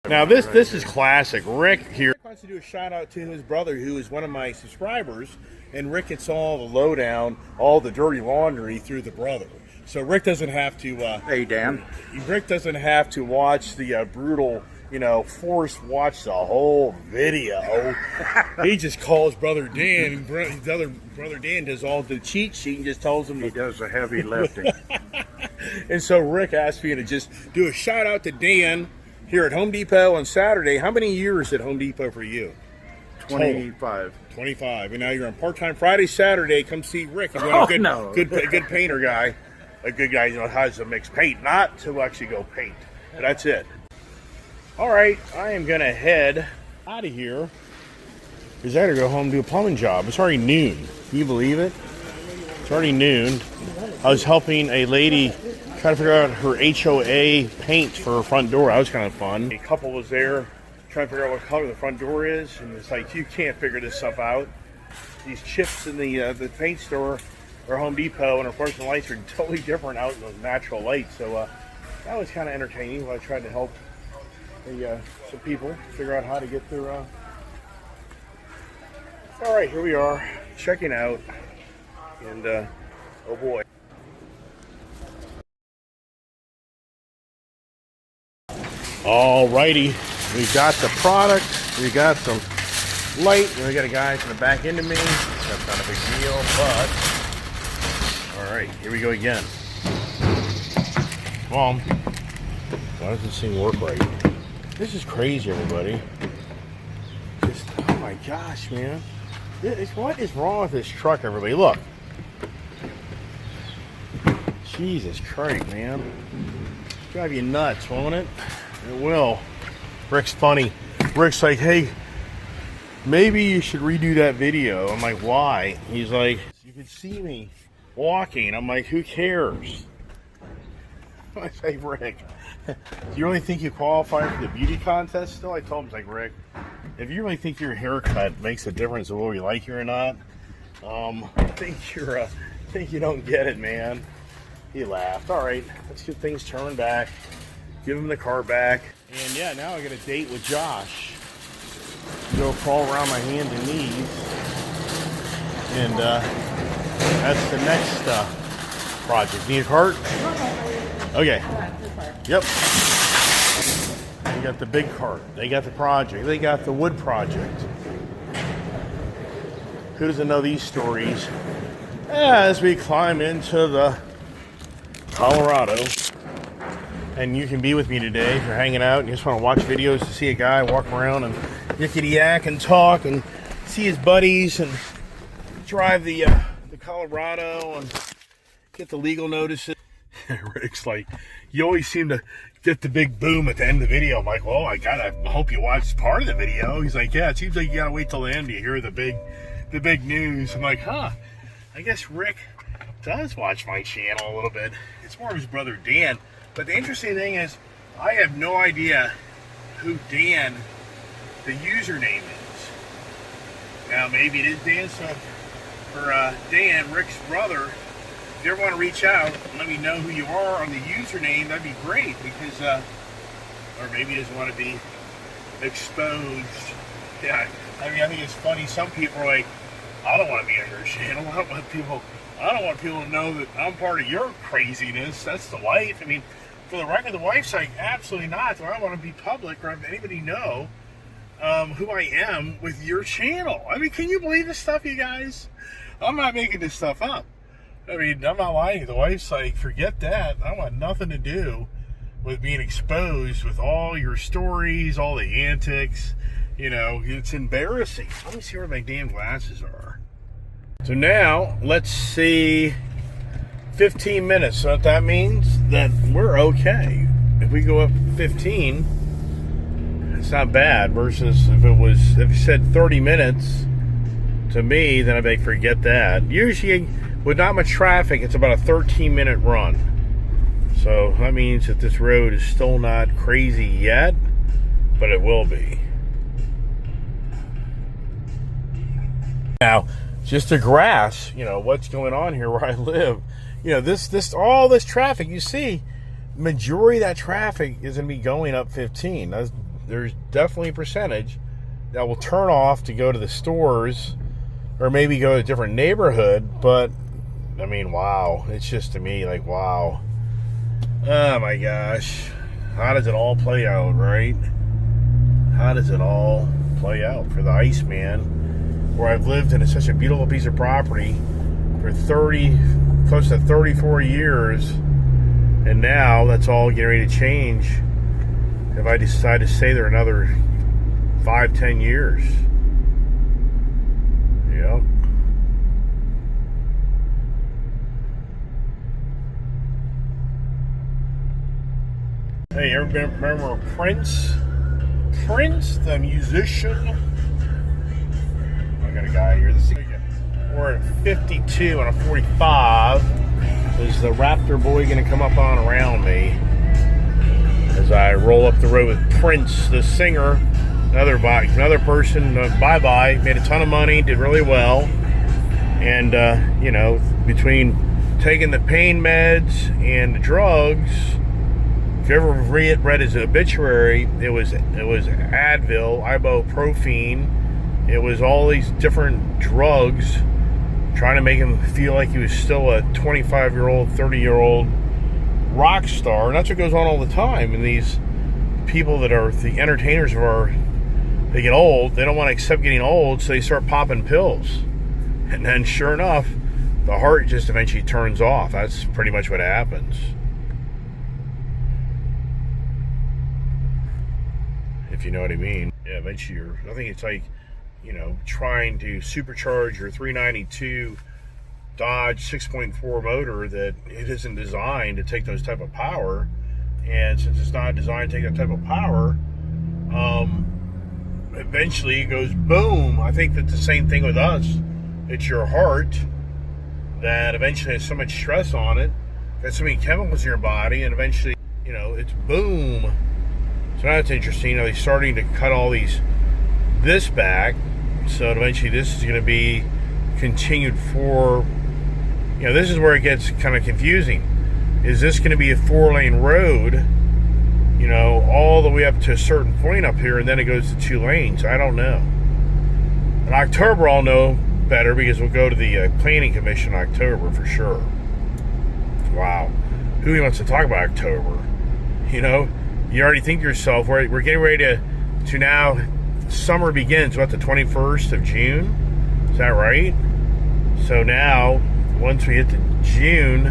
Now this is classic. Rick here wants to do a shout out to his brother, who is one of my subscribers, and Rick gets all the lowdown, all the dirty laundry through the brother. So Rick doesn't have to. Hey Dan. Rick doesn't have to watch the brutal, force watch the whole video. He just calls Brother Dan, and the other Brother Dan does all the cheat sheet and just tells him he does the heavy lifting. And so Rick asked me to just do a shout out to Dan here at Home Depot on Saturday. How many years at Home Depot for you? 25. 25. And now you're on part-time Friday, Saturday. Come see Rick. He's good painter guy. A good guy, has to mix paint, not to actually go paint. But that's it. All right, I am going to head out of here because I got to go home and do a plumbing job. It's already noon. Can you believe it? It's already noon. I was helping a lady try to figure out her HOA paint for her front door. That was kind of fun. A couple was there trying to figure out what color the front door is, and it's like, you can't figure this stuff out. These chips in the paint store or Home Depot, and of course the lights are totally different out in those natural lights. So that was kind of entertaining when I tried to help some people figure out how to get through. All right, here we are checking out, and oh boy. Alrighty, we got the product, we got some light, and we got a guy in the back end of me. That's not a big deal, but alright, here we go again. Come on. Why does this thing work right? This is crazy, everybody. Just, oh my gosh, man. What is wrong with this truck, everybody? Look. Jesus Christ, man. Drive you nuts, won't it? It will. Rick's funny. Rick's like, hey, maybe you should redo that video. I'm like, why? He's like, you can see me walking. I'm like, who cares? I say, Rick, do you really think you qualify for the beauty contest still? I told him, like, Rick, if you really think your haircut makes a difference in whether we like you or not, I think you don't get it, man. He laughed. All right, let's get things turned back. Give him the car back. And yeah, now I got a date with Josh. Go crawl around my hands and knees. And that's the next project. Need a cart? Okay. Yep. They got the big cart. They got the project. They got the wood project. Who doesn't know these stories? As we climb into the Colorado. And you can be with me today if you're hanging out and you just want to watch videos to see a guy walk around and yickety-yak and talk and see his buddies and drive the Colorado and get the legal notices. Rick's like, you always seem to get the big boom at the end of the video. I'm like, well, I hope you watched part of the video. He's like, yeah, it seems like you gotta wait till the end to hear the big news. I'm like, huh, I guess Rick does watch my channel a little bit. It's more of his brother Dan. But the interesting thing is, I have no idea who Dan, the username is. Now, maybe it is Dan, so for Dan, Rick's brother, if you ever want to reach out and let me know who you are on the username, that'd be great, because, or maybe he doesn't want to be exposed. Yeah, I mean, I think it's funny, some people are like, I don't want to be on your channel, I don't want people to know that I'm part of your craziness. That's the wife. I mean, for the record, the wife's like, absolutely not. I don't want to be public or have anybody know who I am with your channel. I mean, can you believe this stuff, you guys? I'm not making this stuff up. I mean, I'm not lying. The wife's like, forget that. I want nothing to do with being exposed with all your stories, all the antics. It's embarrassing. Let me see where my damn glasses are. So now, let's see, 15 minutes. So what that means, that we're okay. If we go up 15, it's not bad, versus if you said 30 minutes to me, then I'd be like, forget that. Usually, with not much traffic, it's about a 13-minute run. So that means that this road is still not crazy yet, but it will be. Now, just the grass, what's going on here where I live. All this traffic you see, majority of that traffic is going to be going up 15. That's there's definitely a percentage that will turn off to go to the stores or maybe go to a different neighborhood. But I mean, wow, it's just to me like, wow, oh my gosh, how does it all play out, right? How does it all play out for the Iceman, where I've lived in such a beautiful piece of property for close to 34 years, and now that's all getting ready to change if I decide to stay there another 5-10 years. Yep. Hey, everybody remember Prince? Prince, the musician. I got a guy here. We're at 52 on a 45. Is the Raptor boy going to come up on around me as I roll up the road with Prince, the singer? Another person. Bye-bye. Made a ton of money. Did really well. And between taking the pain meds and the drugs. If you ever read his obituary, it was Advil, ibuprofen. It was all these different drugs trying to make him feel like he was still a 25-year-old, 30-year-old rock star. And that's what goes on all the time. And these people that are the entertainers they get old. They don't want to accept getting old, so they start popping pills. And then, sure enough, the heart just eventually turns off. That's pretty much what happens. If you know what I mean. Yeah, eventually I think it's like, trying to supercharge your 392 Dodge 6.4 motor that it isn't designed to take those type of power. And since it's not designed to take that type of power, eventually it goes boom. I think that's the same thing with us. It's your heart that eventually has so much stress on it, got so many chemicals in your body, and eventually, it's boom. So that's interesting. They're starting to cut this back. So eventually this is going to be continued for, this is where it gets kind of confusing. Is this going to be a 4-lane road, all the way up to a certain point up here, and then it goes to 2 lanes? I don't know. In October, I'll know better because we'll go to the Planning Commission in October for sure. Wow. Who even wants to talk about October? You already think to yourself, we're getting ready to now, summer begins, the 21st of June? Is that right? So now, once we hit to June,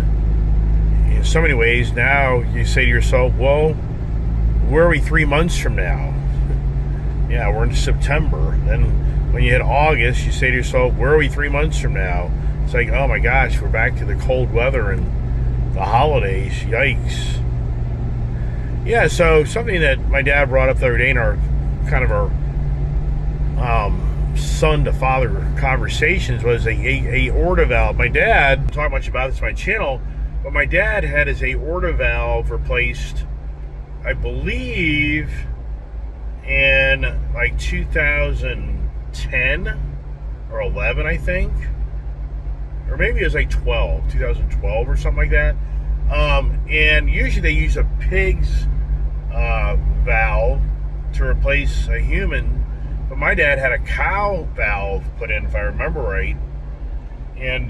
in so many ways, now you say to yourself, well, where are we 3 months from now? Yeah, we're in September. Then when you hit August, you say to yourself, where are we 3 months from now? It's like, oh my gosh, we're back to the cold weather and the holidays. Yikes. Yeah, so something that my dad brought up the other day in our son to father conversations was a aorta valve. My dad, I don't talk much about this on my channel, but my dad had his aorta valve replaced, I believe, in like 2010 or 11, I think. Or maybe it was like 2012 or something like that. And usually they use a pig's valve to replace a human, but my dad had a cow valve put in, if I remember right, and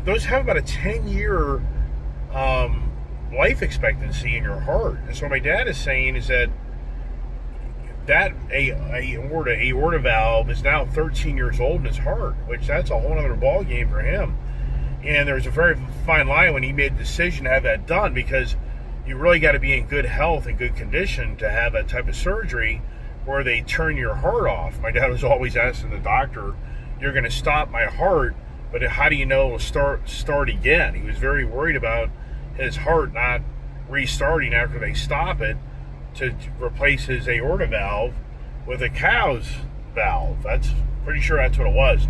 those have about a 10-year life expectancy in your heart. And so what my dad is saying is that aorta valve is now 13 years old in his heart, which that's a whole other ball game for him. And there's a very fine line when he made the decision to have that done, because you really got to be in good health and good condition to have that type of surgery where they turn your heart off. My dad was always asking the doctor, you're going to stop my heart, but how do you know it'll start again? He was very worried about his heart not restarting after they stop it, to replace his aorta valve with a cow's valve. That's pretty sure that's what it was,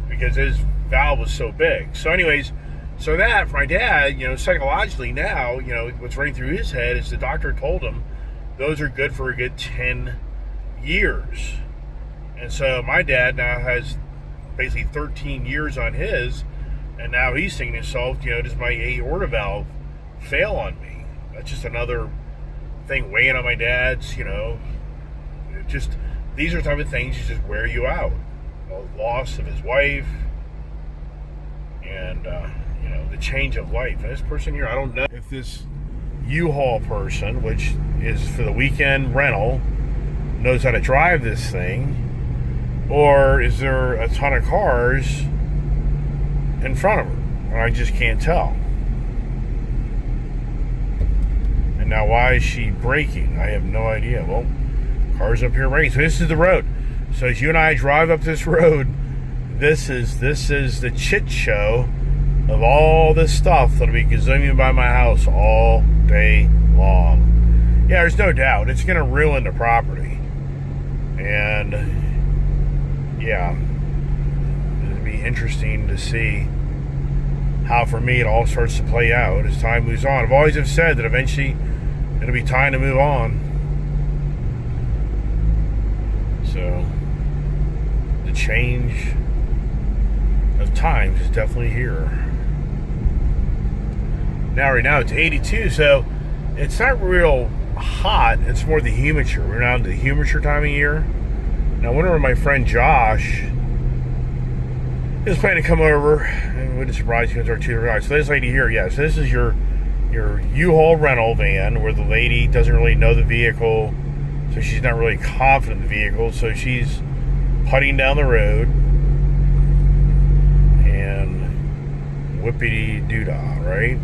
because his valve was so big. So anyways, so that, for my dad, psychologically now, what's running through his head is the doctor told him those are good for a good 10 years. And so my dad now has basically 13 years on his, and now he's thinking to himself, does my aorta valve fail on me? That's just another thing weighing on my dad's, just, these are type of things that just wear you out. The loss of his wife, and, the change of life. And this person here, I don't know if this U-Haul person, which is for the weekend rental, knows how to drive this thing, or is there a ton of cars in front of her? And I just can't tell. And now why is she braking? I have no idea. Well, cars up here braking. So this is the road. So as you and I drive up this road, this is the chit show of all this stuff that'll be zooming by my house all day long. Yeah, there's no doubt it's going to ruin the property. And yeah, it'll be interesting to see how, for me, it all starts to play out as time moves on. I've always have said that eventually it'll be time to move on. So the change of times is definitely here. Right now it's 82, so it's not real hot. It's more the humidity. We're now into the humidity time of year. Now, whenever my friend Josh is planning to come over, and wouldn't surprise you, our two guys. So this lady here, so this is your U-Haul rental van, where the lady doesn't really know the vehicle, so she's not really confident in the vehicle, so she's putting down the road and whippity-doo-dah, right?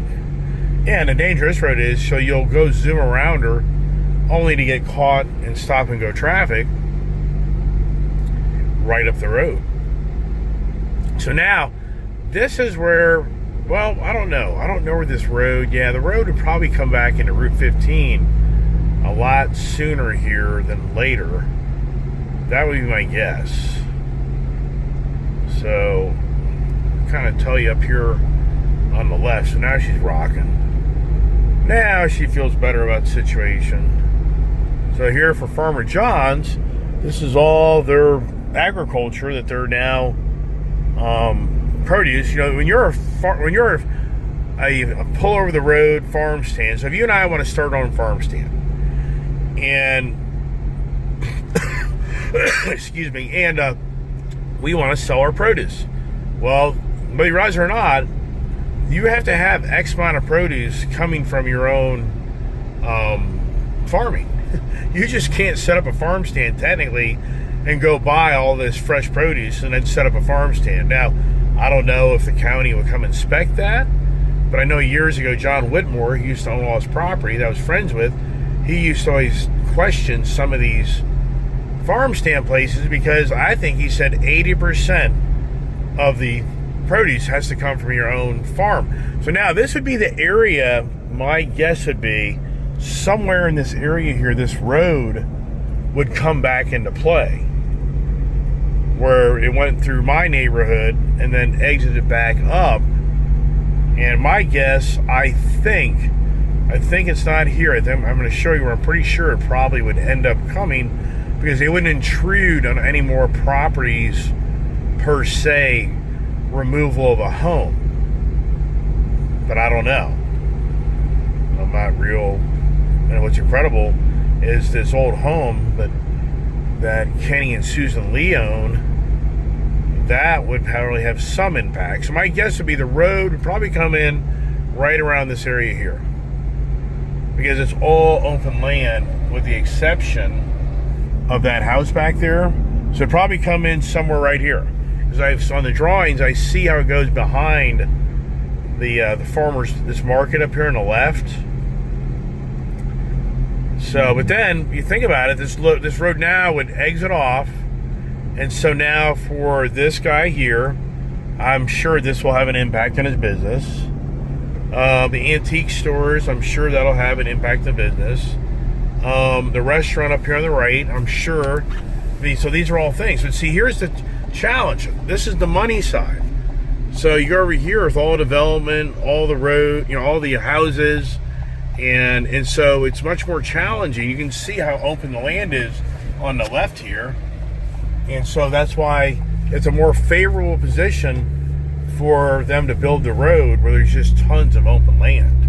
And the danger of this road is, so you'll go zoom around her only to get caught in stop and go traffic right up the road. So now, this is where, well, I don't know. I don't know where this road, the road would probably come back into Route 15 a lot sooner here than later. That would be my guess. So, kind of tell you up here on the left. So now she's rocking. Now she feels better about the situation. So here for Farmer John's, this is all their agriculture that they're now produce. When you're a pull over the road farm stand. So if you and I want to start on a farm stand, and excuse me, and we want to sell our produce. Well, whether you realize it or not, you have to have X amount of produce coming from your own farming. You just can't set up a farm stand technically and go buy all this fresh produce and then set up a farm stand. Now, I don't know if the county would come inspect that, but I know years ago, John Whitmore, who used to own all his property that I was friends with, he used to always question some of these farm stand places, because I think he said 80% of the produce has to come from your own farm. So now this would be the area, my guess would be somewhere in this area here, this road would come back into play, where it went through my neighborhood and then exited back up. And my guess, I think it's not here. I'm going to show you where I'm pretty sure it probably would end up coming, because they wouldn't intrude on any more properties per se, removal of a home. But I don't know. I'm not real. And what's incredible is this old home that Kenny and Susan Lee own, that would probably have some impact. So my guess would be the road would probably come in right around this area here, because it's all open land with the exception of that house back there. So it'd probably come in somewhere right here. Because on the drawings, I see how it goes behind the farmers, this market up here on the left. So, but then you think about it, this road now would exit off, and so now for this guy here, I'm sure this will have an impact on his business. The antique stores, I'm sure that'll have an impact on business. The restaurant up here on the right, I'm sure. So these are all things. But see, here's the challenge. This is the money side. So you go over here with all development, all the road, all the houses, and so it's much more challenging. You can see how open the land is on the left here, and so that's why it's a more favorable position for them to build the road, where there's just tons of open land.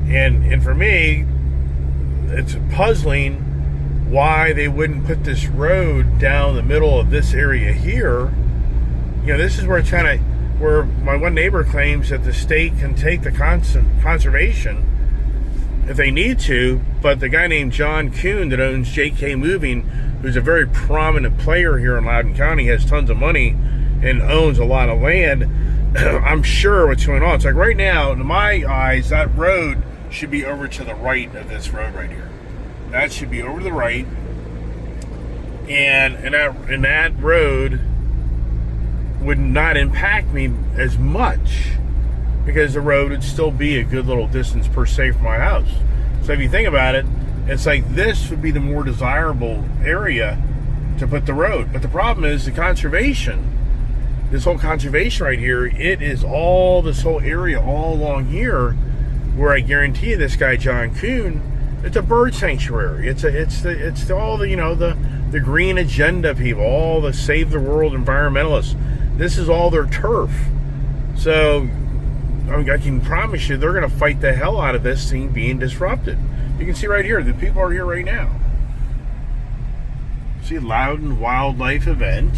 And for me, it's puzzling why they wouldn't put this road down the middle of this area here. You know, this is where it's kind of where my one neighbor claims that the state can take the conservation if they need to, but the guy named John Kuhn that owns JK Moving, who's a very prominent player here in Loudoun County, has tons of money and owns a lot of land. I'm sure what's going on. It's like right now, in my eyes, that road should be over to the right of this road right here. That should be over to the right, and that road would not impact me as much because the road would still be a good little distance per se from my house. So if you think about it, it's like this would be the more desirable area to put the road. But the problem is the conservation, this whole conservation right here, it is all this whole area all along here where I guarantee you this guy John Kuhn, it's a bird sanctuary. It's all the, you know, the green agenda people, all the save the world environmentalists. This is all their turf. So I can promise you they're going to fight the hell out of this thing being disrupted. You can see right here, the people are here right now. See, Loudoun Wildlife Event.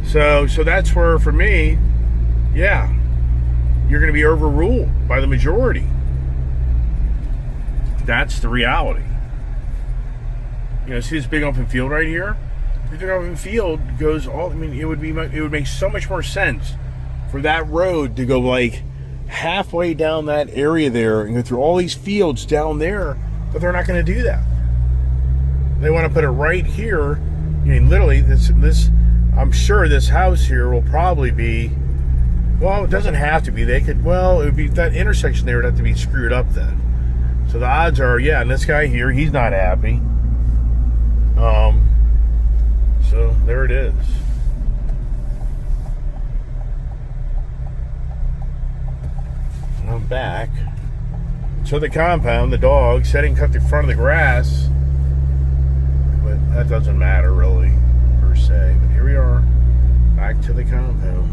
So that's where, for me, yeah, you're going to be overruled by the majority. That's the reality. You know, see this big open field right here? This big open field goes all, I mean, it would make so much more sense for that road to go like halfway down that area there and go through all these fields down there, but they're not going to do that. They want to put it right here. I mean, literally, this I'm sure this house here will probably be, well, it doesn't have to be. They could, well, it would be, that intersection there would have to be screwed up then. So the odds are, yeah, and this guy here, he's not happy. So there it is. And I'm back. So the compound, the dog, setting cut the front of the grass. But that doesn't matter really, per se. But here we are, back to the compound.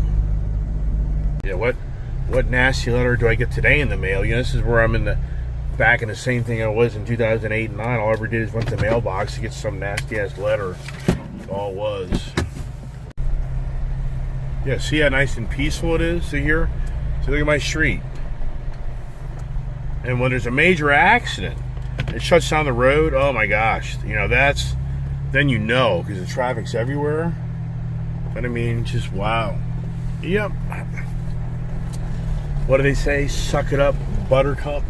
Yeah, what nasty letter do I get today in the mail? You know, this is where I'm back in the same thing I was in 2008 and 9. All I ever did is went to the mailbox to get some nasty ass letter. That's all it was. Yeah, see how nice and peaceful it is to here? So look at my street. And when there's a major accident, it shuts down the road. Oh my gosh, you know, then you know, because the traffic's everywhere. But I mean, just wow. Yep. What do they say? Suck it up, buttercup.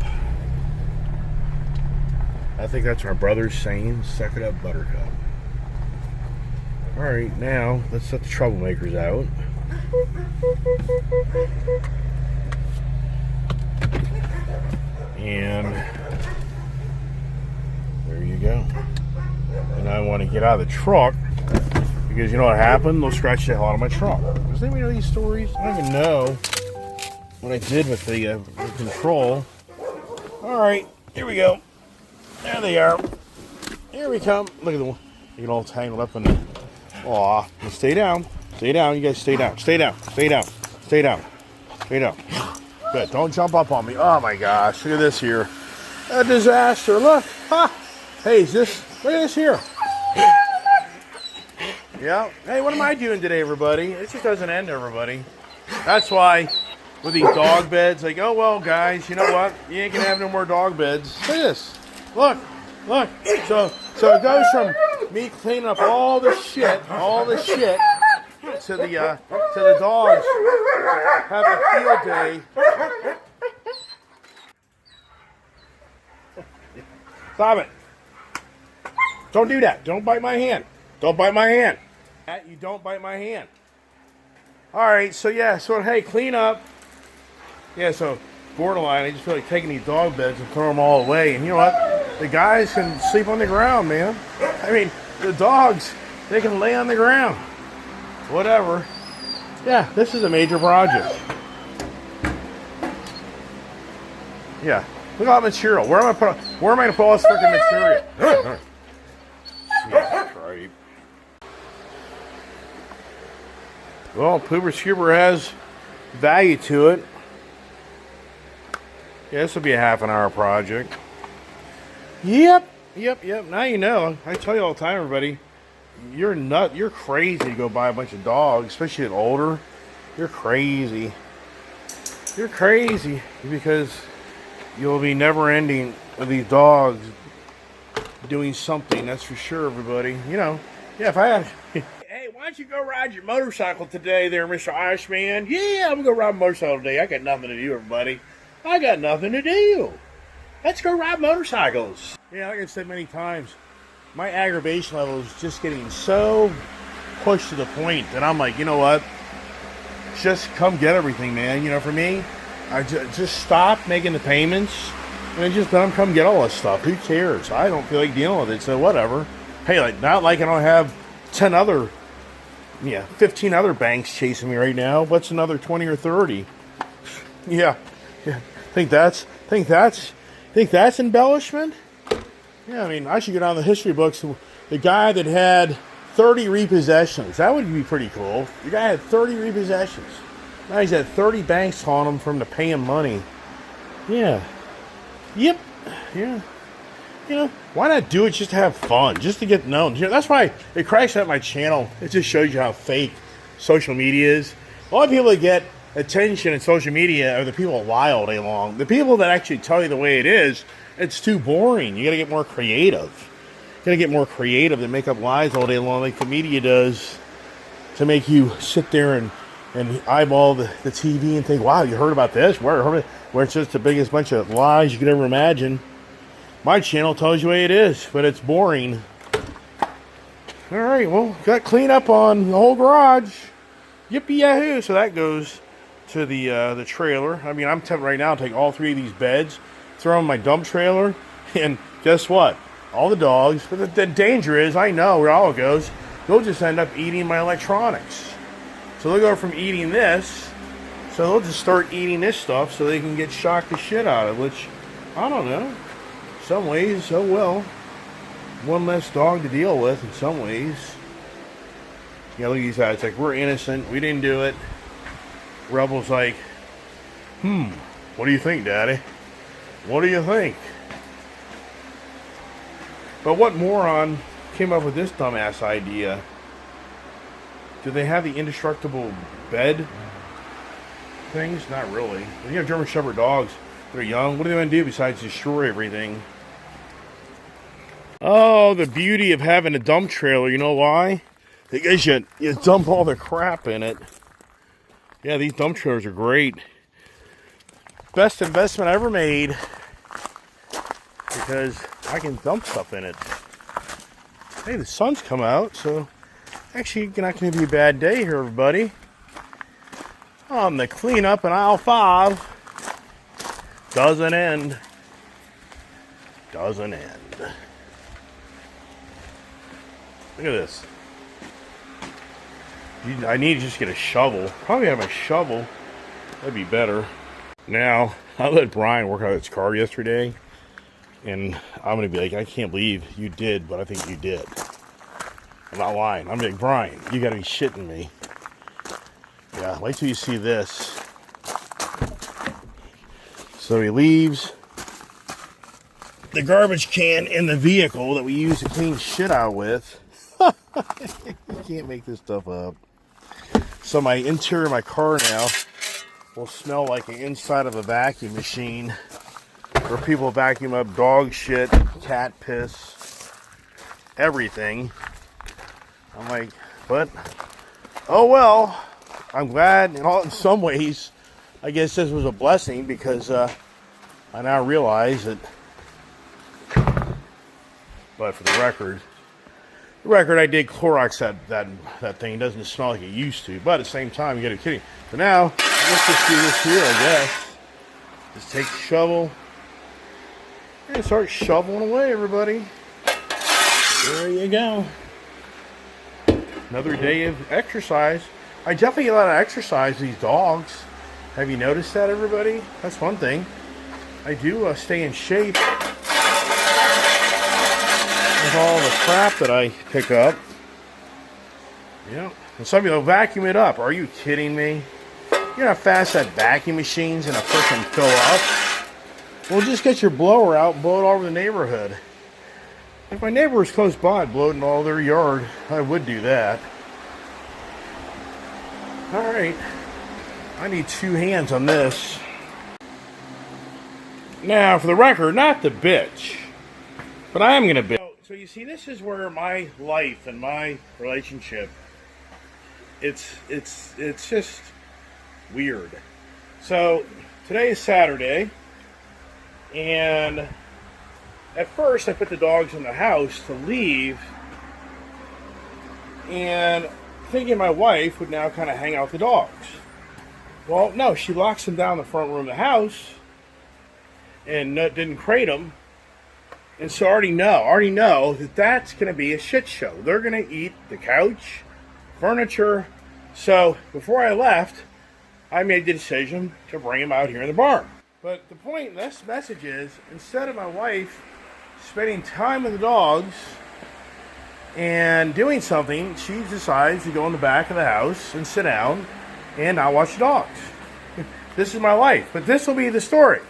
I think that's my brother's saying. Suck it up, buttercup. All right, now let's let the troublemakers out. And there you go. And I want to get out of the truck because you know what happened? They'll scratch the hell out of my truck. Does anybody know these stories? I don't even know what I did with the control. All right, here we go. There they are. Here we come. Look at the one. You get all tangled up in the. Aw, stay down. Stay down. You guys stay down. Stay down. Stay down. Stay down. Stay down. Good. Don't jump up on me. Oh my gosh. Look at this here. A disaster. Look. Ha. Hey, look at this here. Yeah. Hey, what am I doing today, everybody? It just doesn't end, everybody. That's why with these dog beds, like, oh well, guys, you know what? You ain't gonna have no more dog beds. Look at this. Look. So it goes from me cleaning up all the shit, to the dogs have a field day. Stop it. Don't do that. Don't bite my hand. Don't bite my hand. You don't bite my hand. All right, so yeah, so hey, clean up. Yeah, so borderline, I just feel like taking these dog beds and throw them all away. And you know what? The guys can sleep on the ground, man. I mean, the dogs, they can lay on the ground. Whatever. Yeah, this is a major project. Yeah, look at all the material. Where am I going to put all this freaking material? Jesus Christ. Well, Pooper Scooper has value to it. Yeah, this will be a half an hour project. Yep. Now you know. I tell you all the time, everybody. You're crazy to go buy a bunch of dogs, especially at older. You're crazy. You're crazy because you'll be never ending with these dogs doing something. That's for sure, everybody. You know, yeah, if I had... Hey, why don't you go ride your motorcycle today there, Mr. Irishman? Yeah, I'm going to go ride a motorcycle today. I got nothing to do, everybody. I got nothing to do. Let's go ride motorcycles. Yeah, like I said many times, my aggravation level is just getting so pushed to the point that I'm like, you know what? Just come get everything, man. You know, for me, I just stop making the payments and just let them come get all this stuff. Who cares? I don't feel like dealing with it, so whatever. Hey, like, not like I don't have 15 other banks chasing me right now. What's another 20 or 30? Yeah. Think that's embellishment? Yeah, I mean, I should go down the history books. The guy that had 30 repossessions. That would be pretty cool. The guy had 30 repossessions. Now he's had 30 banks calling him for him to pay him money. Yeah. Yep. Yeah. You know, why not do it just to have fun, just to get known? You know, that's why it cracks up my channel. It just shows you how fake social media is. A lot of people that get attention in social media are the people that lie all day long. The people that actually tell you the way it is, it's too boring. You got to get more creative. You got to get more creative than make up lies all day long like the media does to make you sit there and eyeball the TV and think, wow, you heard about this? Where it's just the biggest bunch of lies you could ever imagine. My channel tells you the way it is, but it's boring. All right, well, got clean up on the whole garage. Yippee yahoo! So that goes to the trailer. I mean, I'm tempted right now to take all 3 of these beds, throw them in my dump trailer, and guess what? All the dogs. But the danger is, I know where all it goes. They'll just end up eating my electronics. So they'll go from eating this, so they'll just start eating this stuff, so they can get shocked the shit out of, which I don't know. Some ways, oh well. One less dog to deal with in some ways. Yeah, look at these guys. It's like, we're innocent. We didn't do it. Rebel's like, what do you think, Daddy? What do you think? But what moron came up with this dumbass idea? Do they have the indestructible bed things? Not really. You have German Shepherd dogs. They're young. What are they going to do besides destroy everything? Oh, the beauty of having a dump trailer. You know why? Because you dump all the crap in it. Yeah, these dump trailers are great. Best investment I ever made. Because I can dump stuff in it. Hey, the sun's come out, so actually not going to be a bad day here, everybody. The cleanup in aisle 5 doesn't end. Doesn't end. Look at this. I need to just get a shovel. Probably have a shovel. That'd be better. Now, I let Brian work out his car yesterday. And I'm going to be like, I can't believe you did, but I think you did. I'm not lying. I'm like, Brian, you got to be shitting me. Yeah, wait till you see this. So he leaves the garbage can in the vehicle that we use to clean shit out with. You can't make this stuff up. So my interior of my car now will smell like the inside of a vacuum machine where people vacuum up dog shit, cat piss, everything. I'm like, but oh well. I'm glad in some ways. I guess this was a blessing because I now realize that. But for the record, I did Clorox that thing. It doesn't smell like it used to. But at the same time, you got to be kidding. So now, let's just do this here, I guess. Just take the shovel and start shoveling away, everybody. There you go. Another day of exercise. I definitely get a lot of exercise with these dogs. Have you noticed that, everybody? That's one thing. I do stay in shape with all the crap that I pick up. Yeah. And some people vacuum it up. Are you kidding me? You know how fast that vacuum machine's gonna freaking fill up? Well, just get your blower out and blow it all over the neighborhood. If my neighbor was close by, I'd blow it in all their yard. I would do that. All right. I need 2 hands on this. Now, for the record, not the bitch, but I am going to bitch. So you see, this is where my life and my relationship, it's just weird. So today is Saturday, and at first I put the dogs in the house to leave, and thinking my wife would now kind of hang out with the dogs. Well, no, she locks them down in the front room of the house and didn't crate them. And so I already know that that's going to be a shit show. They're going to eat the couch, furniture. So before I left, I made the decision to bring them out here in the barn. But the point in this message is, instead of my wife spending time with the dogs and doing something, she decides to go in the back of the house and sit down and not watch the dogs. This is my life, but this will be the story.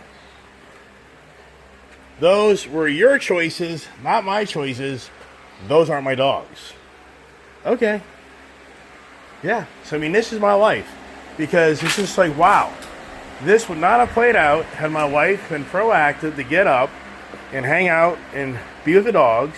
Those were your choices, not my choices. Those aren't my dogs. Okay. Yeah. So, I mean, this is my life. Because it's just like, wow. This would not have played out had my wife been proactive to get up and hang out and be with the dogs.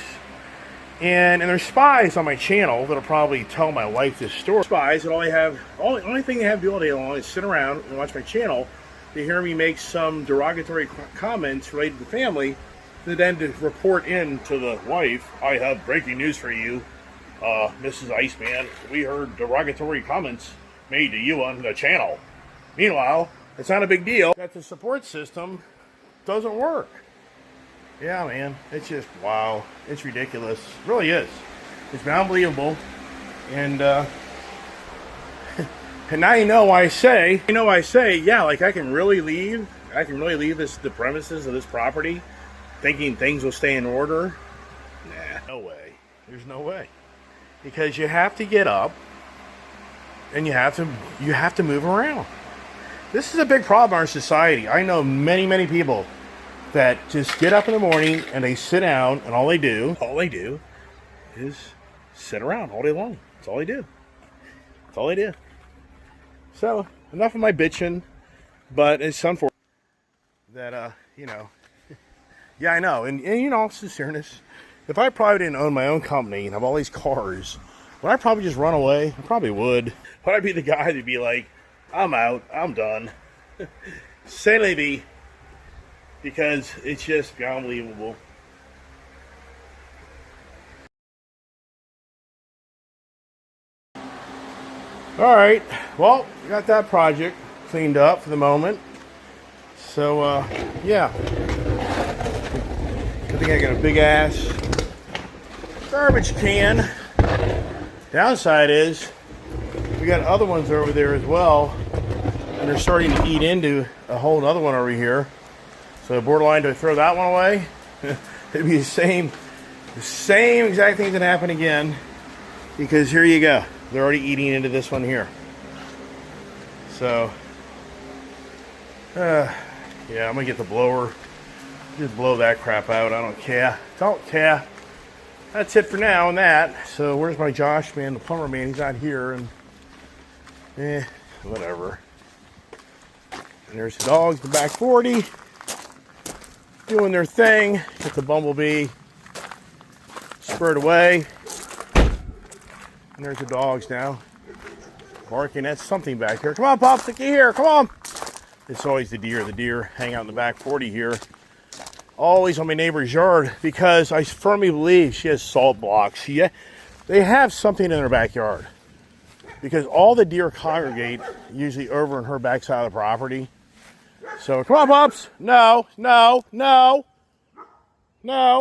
And there's spies on my channel that'll probably tell my wife this story. Spies that only thing they have to do all day long is sit around and watch my channel. They hear me make some derogatory comments related to the family, then to report in to the wife, I have breaking news for you, Mrs. Iceman. We heard derogatory comments made to you on the channel. Meanwhile, it's not a big deal that the support system doesn't work. Yeah, man, it's just, wow. It's ridiculous. It really is. It's been unbelievable. And, and now you know why I say, yeah, like I can really leave the premises of this property thinking things will stay in order. Nah, no way. There's no way. Because you have to get up and you have to move around. This is a big problem in our society. I know many, many people that just get up in the morning and they sit down and all they do is sit around all day long. That's all they do. That's all they do. So, enough of my bitching, but it's unfortunate that, yeah, I know, and all sincereness, if I probably didn't own my own company and have all these cars, would I probably just run away? I probably would. Would I be the guy that'd be like, I'm out, I'm done. Say la vie, because it's just unbelievable. All right, well, got that project cleaned up for the moment. So, yeah. I think I got a big ass garbage can. Downside is, we got other ones over there as well, and they're starting to eat into a whole other one over here. So borderline, do I throw that one away? It'd be the same exact thing that happened again, because here you go. They're already eating into this one here. So, yeah, I'm gonna get the blower. Just blow that crap out. I don't care. Don't care. That's it for now on that. So, where's my Josh, man? The plumber man, he's not here. And, whatever. And there's the dogs, the back 40. Doing their thing. Get the bumblebee spurred away. And there's the dogs now. Barking at something back here. Come on, Pops, look here. Come on. It's always the deer. The deer hang out in the back 40 here. Always on my neighbor's yard, because I firmly believe she has salt blocks. They have something in their backyard. Because all the deer congregate usually over in her backside of the property. So, come on, Pops. No, no, no, no.